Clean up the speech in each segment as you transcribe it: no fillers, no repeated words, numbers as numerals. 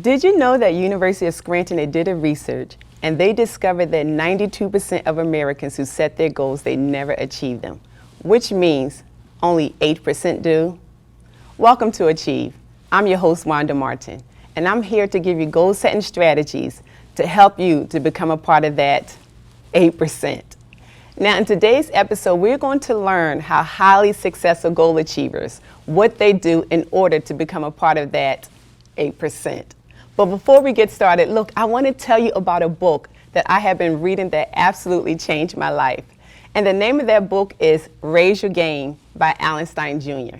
Did you know that University of Scranton, they did a research and they discovered that 92% of Americans who set their goals, they never achieve them, which means only 8% do? Welcome to Achieve. I'm your host, Wanda Martin, and I'm here to give you goal-setting strategies to help you to become a part of that 8%. Now, in today's episode, we're going to learn how highly successful goal achievers, what they do in order to become a part of that 8%. But before we get started, look, I want to tell you about a book that I have been reading that absolutely changed my life. And the name of that book is Raise Your Game by Alan Stein Jr.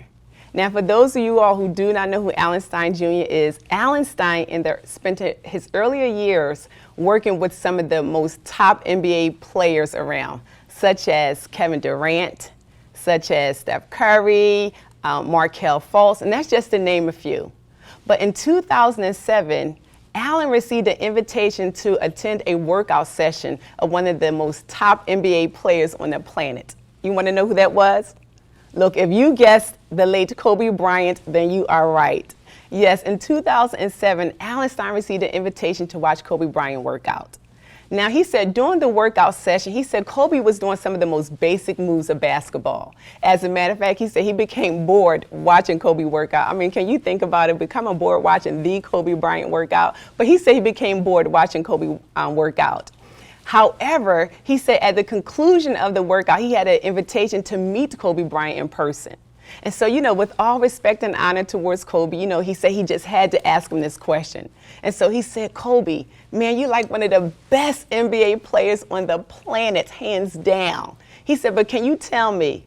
Now, for those of you all who do not know who Alan Stein Jr. is, Alan Stein spent his earlier years working with some of the most top NBA players around, such as Kevin Durant, such as Steph Curry, Markelle Fultz, and that's just to name a few. But in 2007, Alan received an invitation to attend a workout session of one of the most top NBA players on the planet. You want to know who that was? Look, if you guessed the late Kobe Bryant, then you are right. Yes, in 2007, Alan Stein received an invitation to watch Kobe Bryant work out. Now, he said during the workout session, he said Kobe was doing some of the most basic moves of basketball. As a matter of fact, he said he became bored watching Kobe work out. I mean, can you think about it, becoming bored watching the Kobe Bryant work out? But he said he became bored watching Kobe work out. However, he said at the conclusion of the workout, he had an invitation to meet Kobe Bryant in person. And so, with all respect and honor towards Kobe, he said he just had to ask him this question. And so he said, Kobe, man, you're like one of the best NBA players on the planet, hands down. He said, but can you tell me,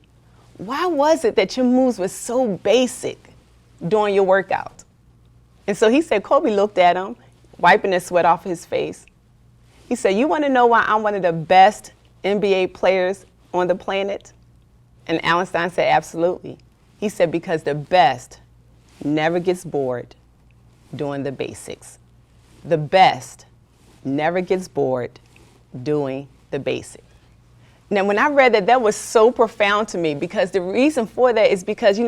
why was it that your moves were so basic during your workout? And so he said, Kobe looked at him, wiping the sweat off his face. He said, you want to know why I'm one of the best NBA players on the planet? And Alan Stein said, absolutely. He said, because the best never gets bored doing the basics. The best never gets bored doing the basics. Now, when I read that, that was so profound to me, because the reason for that is because,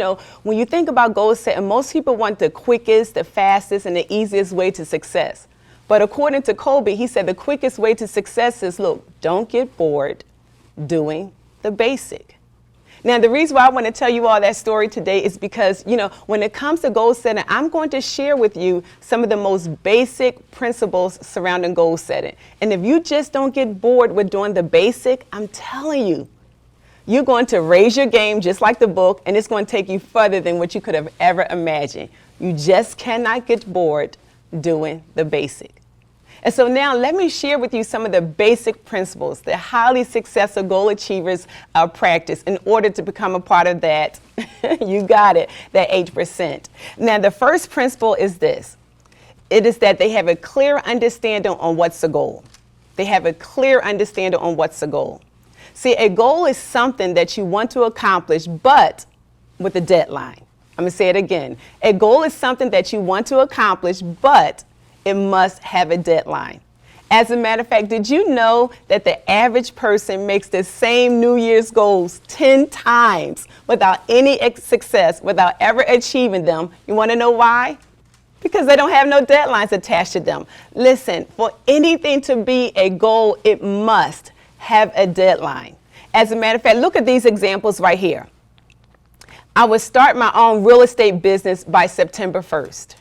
when you think about goal setting, most people want the quickest, the fastest, and the easiest way to success. But according to Kobe, he said the quickest way to success is, look, don't get bored doing the basic. Now, the reason why I want to tell you all that story today is because, when it comes to goal setting, I'm going to share with you some of the most basic principles surrounding goal setting. And if you just don't get bored with doing the basic, I'm telling you, you're going to raise your game just like the book, and it's going to take you further than what you could have ever imagined. You just cannot get bored doing the basic. And so now let me share with you some of the basic principles that highly successful goal achievers practice in order to become a part of that, you got it, that 8%. Now, the first principle is this. It is that they have a clear understanding on what's the goal. They have a clear understanding on what's the goal. See, a goal is something that you want to accomplish, but with a deadline. I'm going to say it again. A goal is something that you want to accomplish, but it must have a deadline. As a matter of fact, did you know that the average person makes the same New Year's goals 10 times without any success, without ever achieving them? You want to know why? Because they don't have no deadlines attached to them. Listen, for anything to be a goal, it must have a deadline. As a matter of fact, look at these examples right here. I would start my own real estate business by September 1st.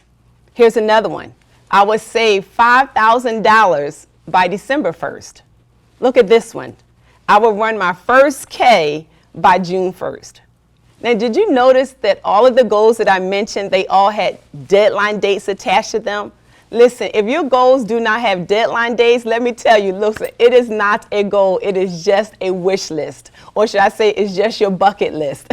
Here's another one. I would save $5,000 by December 1st. Look at this one. I would run my first K by June 1st. Now, did you notice that all of the goals that I mentioned, they all had deadline dates attached to them? Listen, if your goals do not have deadline dates, let me tell you, look, it is not a goal. It is just a wish list. Or should I say it's just your bucket list.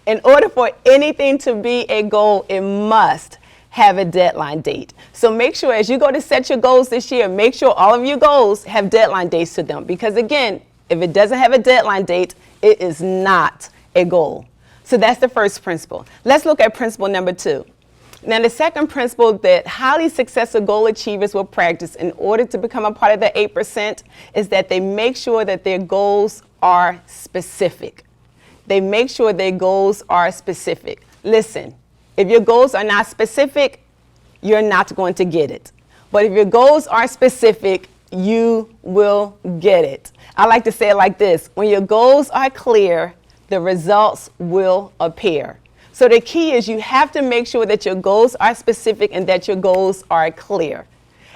In order for anything to be a goal, it must have a deadline date. So make sure as you go to set your goals this year, make sure all of your goals have deadline dates to them. Because again, if it doesn't have a deadline date, it is not a goal. So that's the first principle. Let's look at principle number 2. Now, the second principle that highly successful goal achievers will practice in order to become a part of the 8% is that they make sure that their goals are specific. They make sure their goals are specific. Listen, if your goals are not specific, you're not going to get it. But if your goals are specific, you will get it. I like to say it like this: when your goals are clear, the results will appear. So the key is you have to make sure that your goals are specific and that your goals are clear.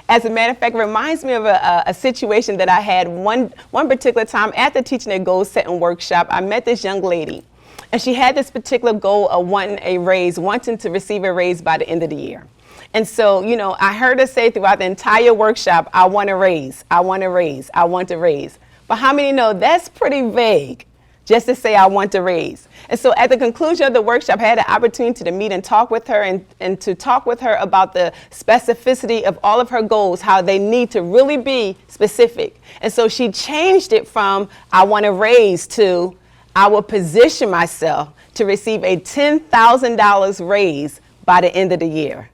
As a matter of fact, it reminds me of a situation that I had one particular time after teaching a goal setting workshop. I met this young lady, and she had this particular goal of wanting to receive a raise by the end of the year. And so, I heard her say throughout the entire workshop, I want a raise, I want a raise, I want a raise. But how many know that's pretty vague, just to say I want a raise? And so at the conclusion of the workshop, I had an opportunity to meet and talk with her and to talk with her about the specificity of all of her goals, how they need to really be specific. And so she changed it from I want a raise to I will position myself to receive a $10,000 raise by the end of the year.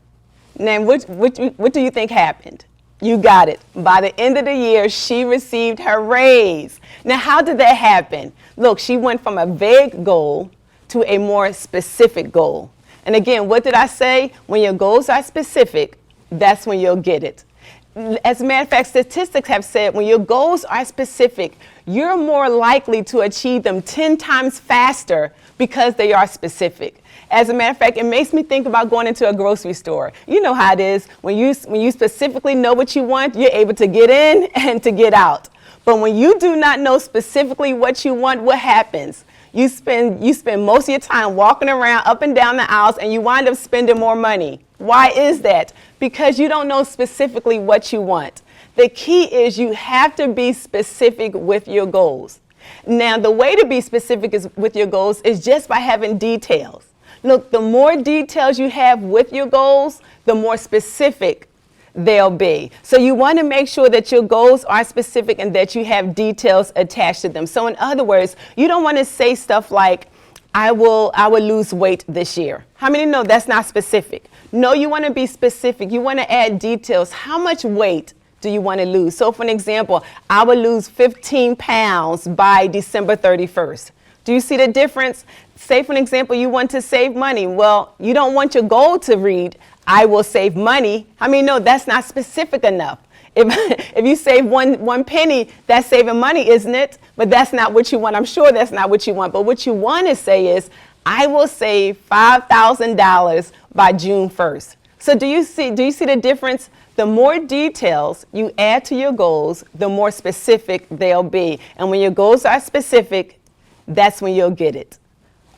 Now, what do you think happened? You got it. By the end of the year, she received her raise. Now, how did that happen? Look, she went from a vague goal to a more specific goal. And again, what did I say? When your goals are specific, that's when you'll get it. As a matter of fact, statistics have said when your goals are specific, you're more likely to achieve them 10 times faster because they are specific. As a matter of fact, it makes me think about going into a grocery store. You know how it is. When you specifically know what you want, you're able to get in and to get out. But when you do not know specifically what you want, what happens? You spend most of your time walking around up and down the aisles, and you wind up spending more money. Why is that? Because you don't know specifically what you want. The key is you have to be specific with your goals. Now, the way to be specific with your goals is just by having details. Look, the more details you have with your goals, the more specific they'll be. So you want to make sure that your goals are specific and that you have details attached to them. So in other words, you don't want to say stuff like, I will lose weight this year. How many know that's not specific? No, you want to be specific. You want to add details. How much weight do you want to lose? So for an example, I will lose 15 pounds by December 31st. Do you see the difference? Say, for an example, you want to save money. Well, you don't want your goal to read, I will save money. I mean, no, that's not specific enough. If you save one penny, that's saving money, isn't it? But that's not what you want. I'm sure that's not what you want. But what you want to say is, I will save $5,000 by June 1st. So do you see the difference? The more details you add to your goals, the more specific they'll be. And when your goals are specific, that's when you'll get it.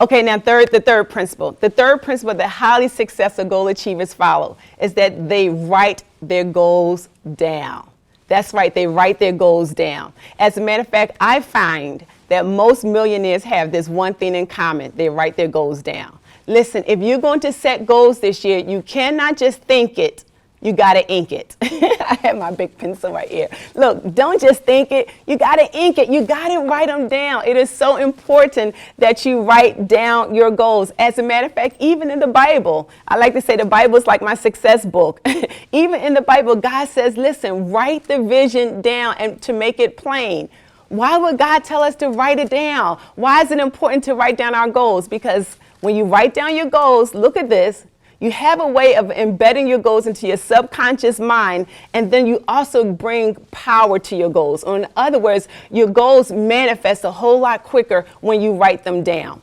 Okay, now the third principle. The third principle that highly successful goal achievers follow is that they write their goals down. That's right, they write their goals down. As a matter of fact, I find that most millionaires have this one thing in common. They write their goals down. Listen, if you're going to set goals this year, you cannot just think it. You got to ink it. I have my big pencil right here. Look, don't just think it. You got to ink it. You got to write them down. It is so important that you write down your goals. As a matter of fact, even in the Bible, I like to say the Bible is like my success book. Even in the Bible, God says, listen, write the vision down and to make it plain. Why would God tell us to write it down? Why is it important to write down our goals? Because when you write down your goals, look at this. You have a way of embedding your goals into your subconscious mind, and then you also bring power to your goals. Or in other words, your goals manifest a whole lot quicker when you write them down.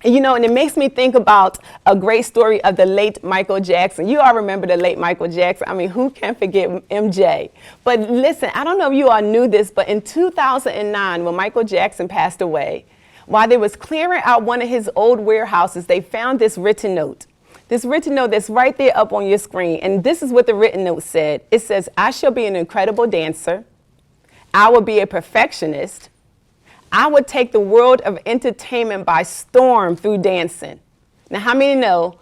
And it makes me think about a great story of the late Michael Jackson. You all remember the late Michael Jackson. I mean, who can forget MJ? But listen, I don't know if you all knew this, but in 2009, when Michael Jackson passed away, while they was clearing out one of his old warehouses, they found this written note. This written note that's right there up on your screen. And this is what the written note said. It says, I shall be an incredible dancer. I will be a perfectionist. I would take the world of entertainment by storm through dancing. Now, how many know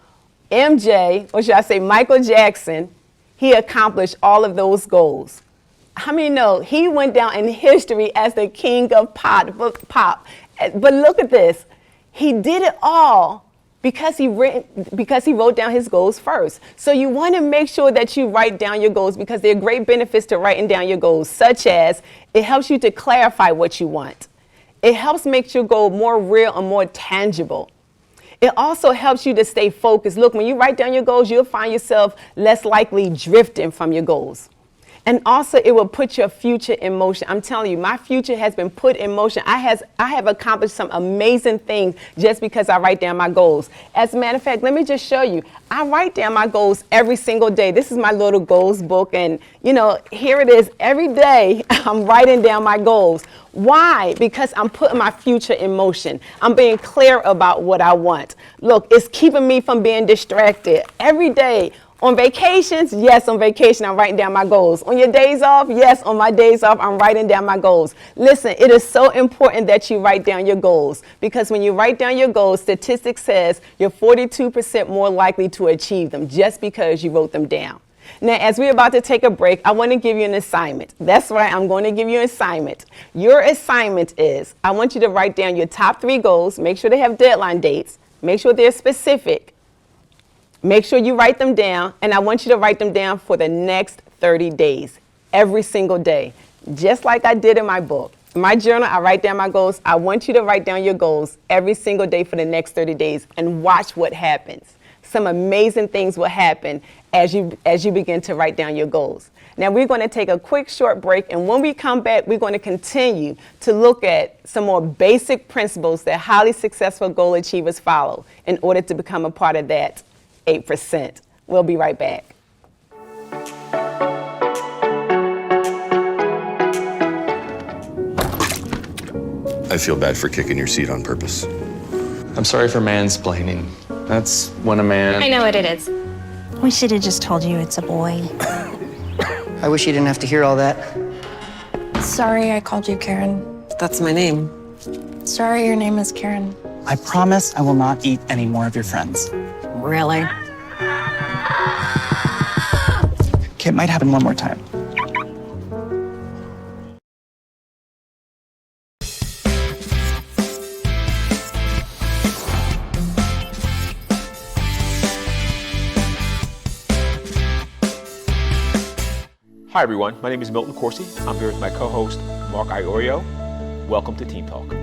MJ, or should I say Michael Jackson, he accomplished all of those goals? How many know he went down in history as the king of pop? But look at this. He did it all because he wrote down his goals first. So you want to make sure that you write down your goals because there are great benefits to writing down your goals, such as it helps you to clarify what you want. It helps make your goal more real and more tangible. It also helps you to stay focused. Look, when you write down your goals, you'll find yourself less likely drifting from your goals. And also, it will put your future in motion. I'm telling you, my future has been put in motion. I have accomplished some amazing things just because I write down my goals. As a matter of fact, let me just show you. I write down my goals every single day. This is my little goals book. And, here it is. Every day, I'm writing down my goals. Why? Because I'm putting my future in motion. I'm being clear about what I want. Look, it's keeping me from being distracted. Every day. On vacations, yes, on vacation, I'm writing down my goals. On your days off, yes, on my days off, I'm writing down my goals. Listen, it is so important that you write down your goals, because when you write down your goals, statistics says you're 42% more likely to achieve them just because you wrote them down. Now, as we're about to take a break, I want to give you an assignment. That's right, I'm going to give you an assignment. Your assignment is, I want you to write down your top 3 goals, make sure they have deadline dates, make sure they're specific. Make sure you write them down, and I want you to write them down for the next 30 days, every single day, just like I did in my book. In my journal, I write down my goals. I want you to write down your goals every single day for the next 30 days and watch what happens. Some amazing things will happen as you begin to write down your goals. Now, we're going to take a quick short break, and when we come back, we're going to continue to look at some more basic principles that highly successful goal achievers follow in order to become a part of that 8%. We'll be right back. I feel bad for kicking your seat on purpose. I'm sorry for mansplaining. That's when a man... I know what it is. We should have just told you it's a boy. I wish you didn't have to hear all that. Sorry I called you Karen. That's my name. Sorry your name is Karen. I promise I will not eat any more of your friends. Really? Okay, it might happen one more time. Hi everyone, my name is Milton Corsi. I'm here with my co-host Mark Iorio. Welcome to Team Talk.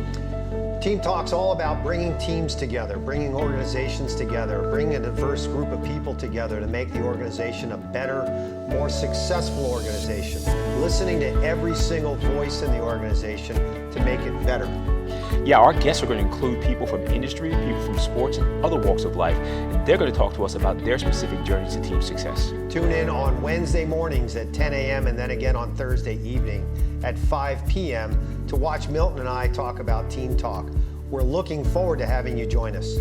Team Talk's all about bringing teams together, bringing organizations together, bringing a diverse group of people together to make the organization a better, more successful organization. Listening to every single voice in the organization to make it better. Yeah, our guests are going to include people from industry, people from sports, and other walks of life, and they're going to talk to us about their specific journeys to team success. Tune in on Wednesday mornings at 10 a.m. and then again on Thursday evening at 5 p.m. to watch Milton and I talk about Team Talk. We're looking forward to having you join us.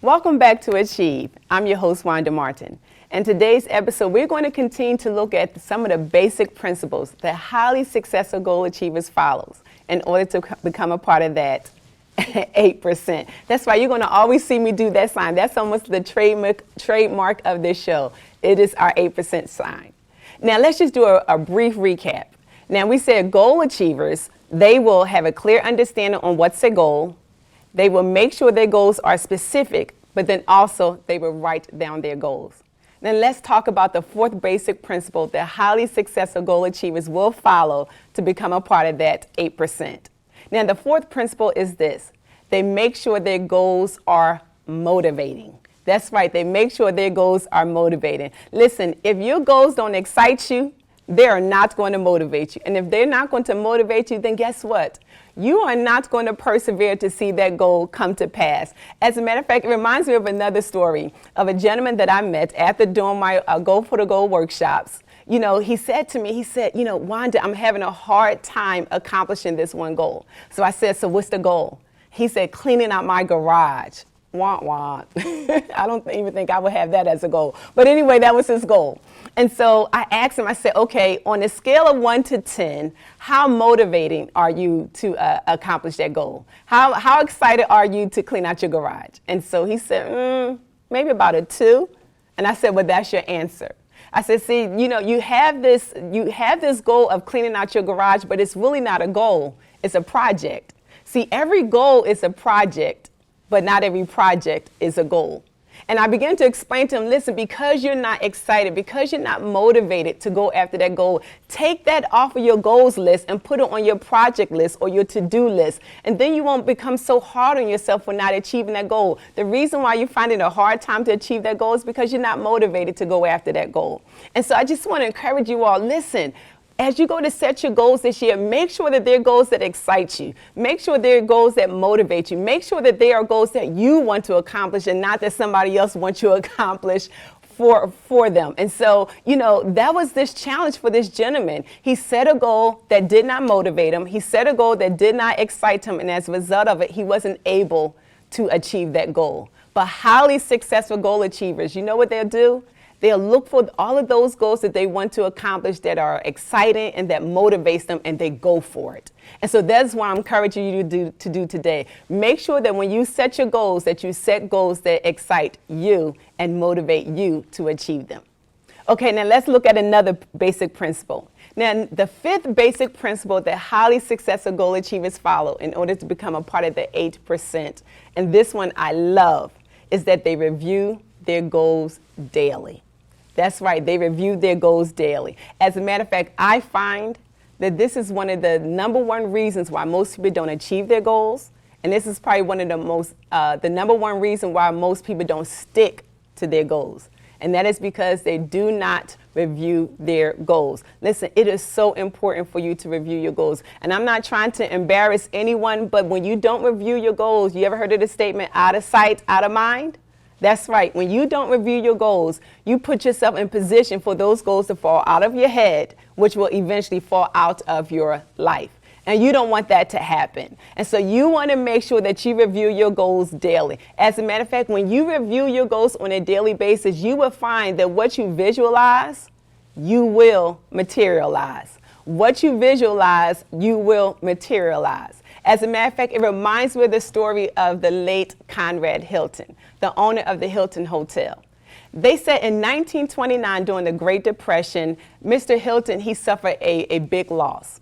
Welcome back to Achieve. I'm your host, Wanda Martin. In today's episode, we're going to continue to look at some of the basic principles that highly successful goal achievers follow in order to become a part of that 8%. That's why you're going to always see me do that sign. That's almost the trademark of this show. It is our 8% sign. Now, let's just do a brief recap. Now, we said goal achievers, they will have a clear understanding on what's their goal. They will make sure their goals are specific, but then also they will write down their goals. Then let's talk about the 4th basic principle that highly successful goal achievers will follow to become a part of that 8%. Now, the 4th principle is this. They make sure their goals are motivating. That's right, they make sure their goals are motivating. Listen, if your goals don't excite you, they are not going to motivate you. And if they're not going to motivate you, then guess what? You are not going to persevere to see that goal come to pass. As a matter of fact, it reminds me of another story of a gentleman that I met after doing my Go for the Goal workshops. You know, he said to me, Wanda, I'm having a hard time accomplishing this one goal. So I said, so what's the goal? He said, cleaning out my garage. Wah, wah. I don't even think I would have that as a goal. But anyway, that was his goal. And so I asked him, I said, okay, on a scale of 1 to 10, how motivating are you to accomplish that goal? How excited are you to clean out your garage? And so he said, maybe about a 2. And I said, well, that's your answer. I said, see, you have this goal of cleaning out your garage, but it's really not a goal. It's a project. See, every goal is a project, but not every project is a goal. And I began to explain to him, listen, because you're not excited, because you're not motivated to go after that goal, take that off of your goals list and put it on your project list or your to-do list. And then you won't become so hard on yourself for not achieving that goal. The reason why you're finding a hard time to achieve that goal is because you're not motivated to go after that goal. And so I just want to encourage you all, listen, as you go to set your goals this year, make sure that they're goals that excite you. Make sure they're goals that motivate you. Make sure that they are goals that you want to accomplish and not that somebody else wants you to accomplish for them. And so, that was this challenge for this gentleman. He set a goal that did not motivate him. He set a goal that did not excite him. And as a result of it, he wasn't able to achieve that goal. But highly successful goal achievers, you know what they'll do? They'll look for all of those goals that they want to accomplish that are exciting and that motivates them, and they go for it. And so that's what I'm encouraging you to do today. Make sure that when you set your goals, that you set goals that excite you and motivate you to achieve them. Okay, now let's look at another basic principle. Now, the fifth basic principle that highly successful goal achievers follow in order to become a part of the 8%, and this one I love, is that they review their goals daily. That's right, they review their goals daily. As a matter of fact, I find that this is one of the number one reasons why most people don't achieve their goals. And this is probably one of the number one reason why most people don't stick to their goals. And that is because they do not review their goals. Listen, it is so important for you to review your goals. And I'm not trying to embarrass anyone, but when you don't review your goals, you ever heard of the statement, out of sight, out of mind? That's right. When you don't review your goals, you put yourself in position for those goals to fall out of your head, which will eventually fall out of your life. And you don't want that to happen. And so you want to make sure that you review your goals daily. As a matter of fact, when you review your goals on a daily basis, you will find that what you visualize, you will materialize. What you visualize, you will materialize. As a matter of fact, it reminds me of the story of the late Conrad Hilton, the owner of the Hilton Hotel. They said in 1929, during the Great Depression, Mr. Hilton, he suffered a big loss.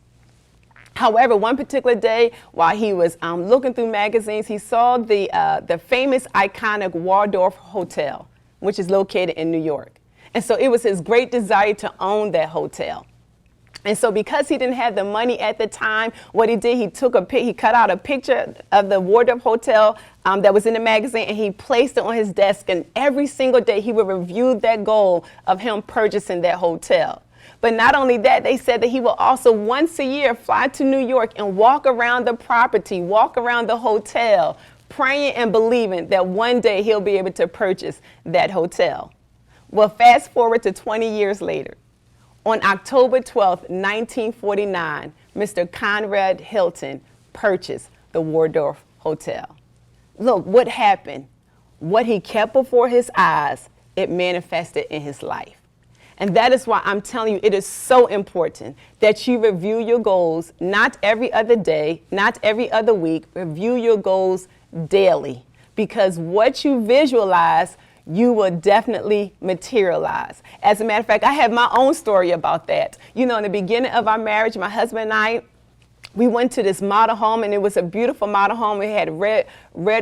However, one particular day, while he was looking through magazines, he saw the famous, iconic Waldorf Hotel, which is located in New York. And so it was his great desire to own that hotel. And so because he didn't have the money at the time, what he did, he cut out a picture of the Waldorf Hotel that was in the magazine, and he placed it on his desk. And every single day he would review that goal of him purchasing that hotel. But not only that, they said that he will also once a year fly to New York and walk around the property, walk around the hotel, praying and believing that one day he'll be able to purchase that hotel. Well, fast forward to 20 years later. On October 12th, 1949, Mr. Conrad Hilton purchased the Waldorf Hotel. Look, what happened? What he kept before his eyes, it manifested in his life. And that is why I'm telling you, it is so important that you review your goals, not every other day, not every other week. Review your goals daily, because what you visualize, you will definitely materialize. As a matter of fact, I have my own story about that. In the beginning of our marriage, my husband and I, we went to this model home, and it was a beautiful model home. It had red,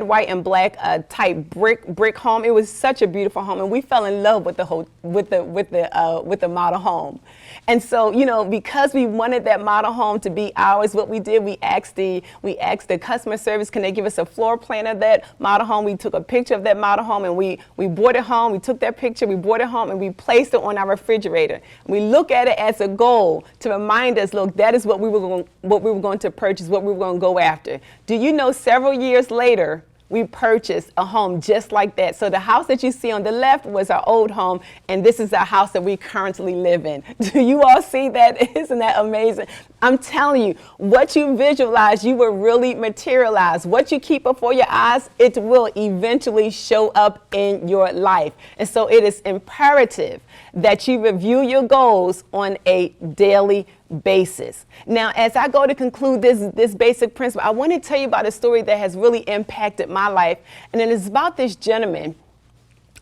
white, and black type brick home. It was such a beautiful home, and we fell in love with the model home. And so, because we wanted that model home to be ours, what we did, we asked the customer service, can they give us a floor plan of that model home? We took a picture of that model home, and we brought it home. We took that picture, we brought it home, and we placed it on our refrigerator. We look at it as a goal to remind us, look, that is what we were going to purchase, what we were going to go after. Do you know, several years later, we purchased a home just like that. So the house that you see on the left was our old home, and this is our house that we currently live in. Do you all see that? Isn't that amazing? I'm telling you, what you visualize, you will really materialize. What you keep before your eyes, it will eventually show up in your life. And so it is imperative that you review your goals on a daily basis. Now, as I go to conclude this basic principle, I want to tell you about a story that has really impacted my life. And it is about this gentleman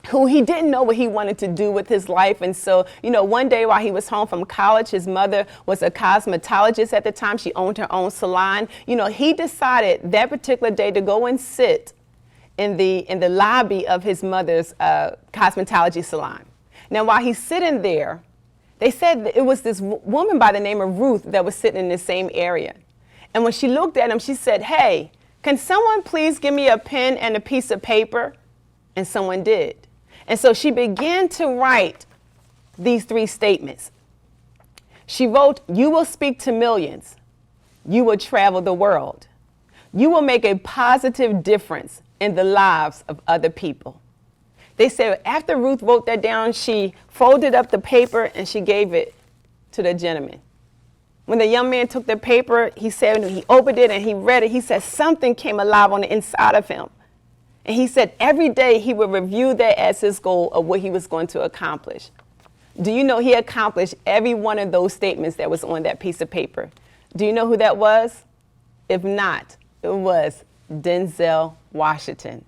who he didn't know what he wanted to do with his life. And so, one day while he was home from college, his mother was a cosmetologist at the time. She owned her own salon. He decided that particular day to go and sit in the lobby of his mother's cosmetology salon. Now, while he's sitting there, they said that it was this woman by the name of Ruth that was sitting in the same area. And when she looked at him, she said, "Hey, can someone please give me a pen and a piece of paper?" And someone did. And so she began to write these 3 statements. She wrote, "You will speak to millions. You will travel the world. You will make a positive difference in the lives of other people." They said after Ruth wrote that down, she folded up the paper and she gave it to the gentleman. When the young man took the paper, he said when he opened it and he read it, he said something came alive on the inside of him. And he said every day he would review that as his goal of what he was going to accomplish. Do you know he accomplished every one of those statements that was on that piece of paper? Do you know who that was? If not, it was Denzel Washington.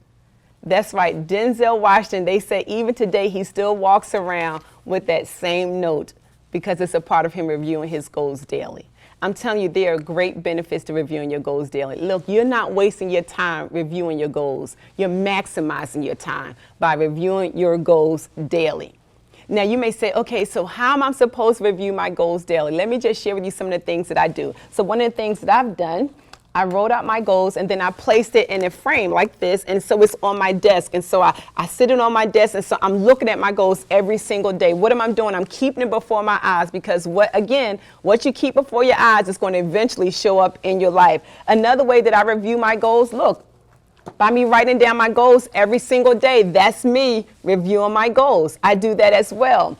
That's right, Denzel Washington. They say even today he still walks around with that same note because it's a part of him reviewing his goals daily. I'm telling you, there are great benefits to reviewing your goals daily. Look, you're not wasting your time reviewing your goals. You're maximizing your time by reviewing your goals daily. Now, you may say, okay, so how am I supposed to review my goals daily? Let me just share with you some of the things that I do. So one of the things that I've done, I wrote out my goals and then I placed it in a frame like this. And so it's on my desk. And so I sit it on my desk. And so I'm looking at my goals every single day. What am I doing? I'm keeping it before my eyes because what you keep before your eyes is going to eventually show up in your life. Another way that I review my goals, look, by me writing down my goals every single day, that's me reviewing my goals. I do that as well.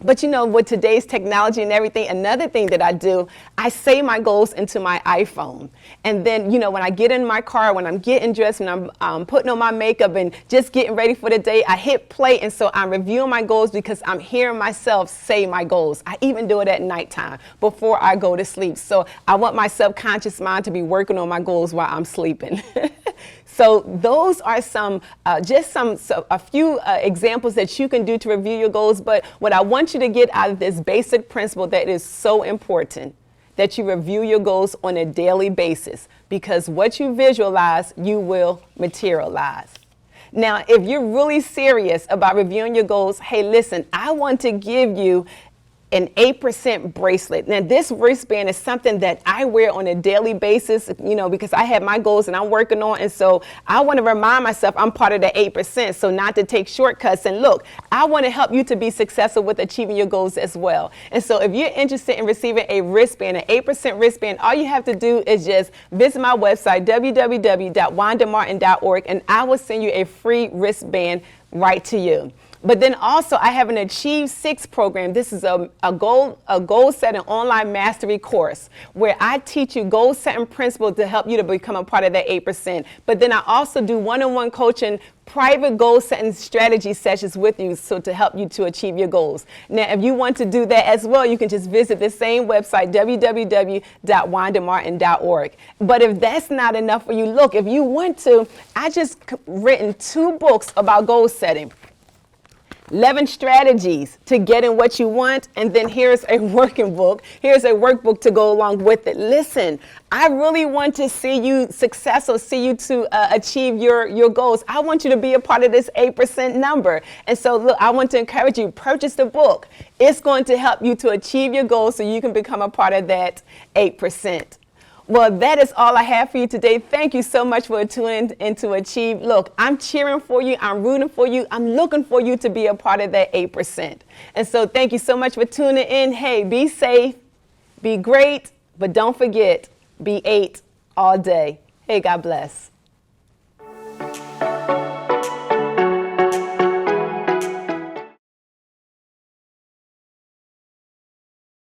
But you know, with today's technology and everything, another thing that I do, I save my goals into my iPhone. And then, you know, when I get in my car, when I'm getting dressed, when I'm putting on my makeup and just getting ready for the day, I hit play. And so I'm reviewing my goals because I'm hearing myself say my goals. I even do it at nighttime before I go to sleep. So I want my subconscious mind to be working on my goals while I'm sleeping. So those are a few examples that you can do to review your goals. But what I want you to get out of this basic principle that is so important, that you review your goals on a daily basis, because what you visualize, you will materialize. Now, if you're really serious about reviewing your goals, hey, listen, I want to give you an 8% bracelet. Now, this wristband is something that I wear on a daily basis, you know, because I have my goals and I'm working on. And so I want to remind myself I'm part of the 8%. So not to take shortcuts. And look, I want to help you to be successful with achieving your goals as well. And so if you're interested in receiving a wristband, an 8% wristband, all you have to do is just visit my website, www.wandamartin.org, and I will send you a free wristband right to you. But then also I have an Achieve 6 program. This is a goal setting online mastery course where I teach you goal setting principles to help you to become a part of that 8%. But then I also do one-on-one coaching, private goal setting strategy sessions with you, so to help you to achieve your goals. Now, if you want to do that as well, you can just visit the same website, www.wandamartin.org. But if that's not enough for you, look, if you want to, I just written 2 books about goal setting. 11 strategies to getting what you want, and then here's a working book. Here's a workbook to go along with it. Listen, I really want to see you successful, see you to achieve your goals. I want you to be a part of this 8% number. And so, look, I want to encourage you, purchase the book. It's going to help you to achieve your goals so you can become a part of that 8%. Well, that is all I have for you today. Thank you so much for tuning in to Achieve. Look, I'm cheering for you. I'm rooting for you. I'm looking for you to be a part of that 8%. And so thank you so much for tuning in. Hey, be safe, be great, but don't forget, be 8 all day. Hey, God bless.